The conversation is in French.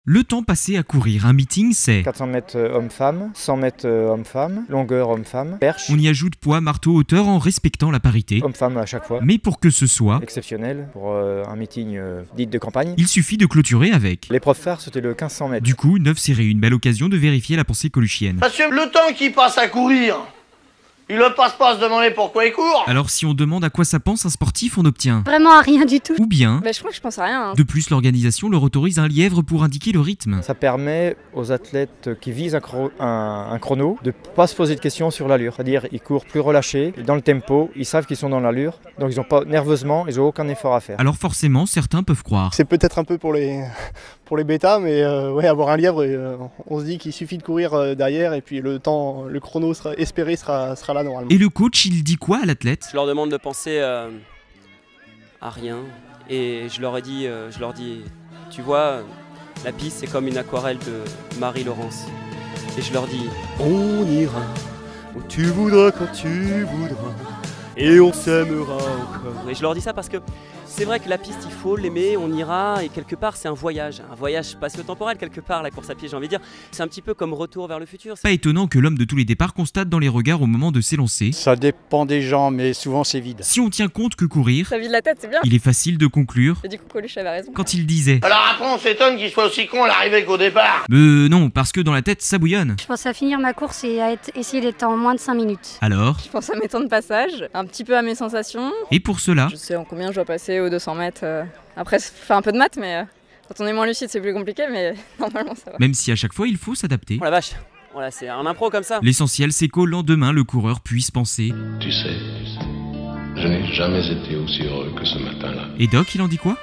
Le temps passé à courir, un meeting c'est 400 mètres homme-femme, 100 mètres homme-femme, longueur homme-femme, perche. On y ajoute poids, marteau, hauteur en respectant la parité. Homme-femme à chaque fois. Mais pour que ce soit Exceptionnel pour un meeting dit de campagne. il suffit de clôturer avec. L'épreuve phare c'était le 1500 mètres. Du coup, 9 séries, une belle occasion de vérifier la pensée coluchienne. Parce que le temps qu'il passe à courir, il ne passe pas à se demander pourquoi il court. Alors si on demande à quoi ça pense un sportif, on obtient. Vraiment à rien du tout. Ou bien, Je crois que je pense à rien. de plus l'organisation leur autorise un lièvre pour indiquer le rythme. Ça permet aux athlètes qui visent un chrono de ne pas se poser de questions sur l'allure. C'est-à-dire ils courent plus relâchés, dans le tempo, ils savent qu'ils sont dans l'allure, donc ils n'ont pas nerveusement, ils n'ont aucun effort à faire. Alors forcément, certains peuvent croire. C'est peut-être un peu pour les bêtas, mais ouais, avoir un lièvre, on se dit qu'il suffit de courir derrière et puis le temps, le chrono espéré sera là normalement. Et le coach, il dit quoi à l'athlète? Je leur demande de penser à rien et je leur dis, tu vois, la piste c'est comme une aquarelle de Marie-Laurence. Et je leur dis, on ira où tu voudras quand tu voudras et on s'aimera encore. Et je leur dis ça parce que c'est vrai que la piste, il faut l'aimer, on ira, et quelque part c'est un voyage spatio-temporel quelque part, la course à pied j'ai envie de dire. C'est un petit peu comme Retour vers le futur. Pas étonnant que l'homme de tous les départs constate dans les regards au moment de s'élancer. Ça dépend des gens, mais souvent c'est vide. Si on tient compte que courir, Ça vide la tête, c'est bien. il est facile de conclure Et du coup, Coluche avait raison. quand il disait Alors après on s'étonne qu'il soit aussi con à l'arrivée qu'au départ. non, parce que dans la tête ça bouillonne. Je pense à finir ma course et à essayer d'être en moins de 5 minutes. Alors, Je pense à mes temps de passage, un petit peu à mes sensations. et pour cela, Je sais en combien je dois passer aux 200 mètres. Après, ça fait un peu de maths, mais quand on est moins lucide, c'est plus compliqué, mais normalement ça va. même si à chaque fois il faut s'adapter, Oh la vache, voilà, c'est un impro comme ça. l'essentiel c'est qu'au lendemain le coureur puisse penser. Tu sais, je n'ai jamais été aussi heureux que ce matin-là. Et Doc, il en dit quoi?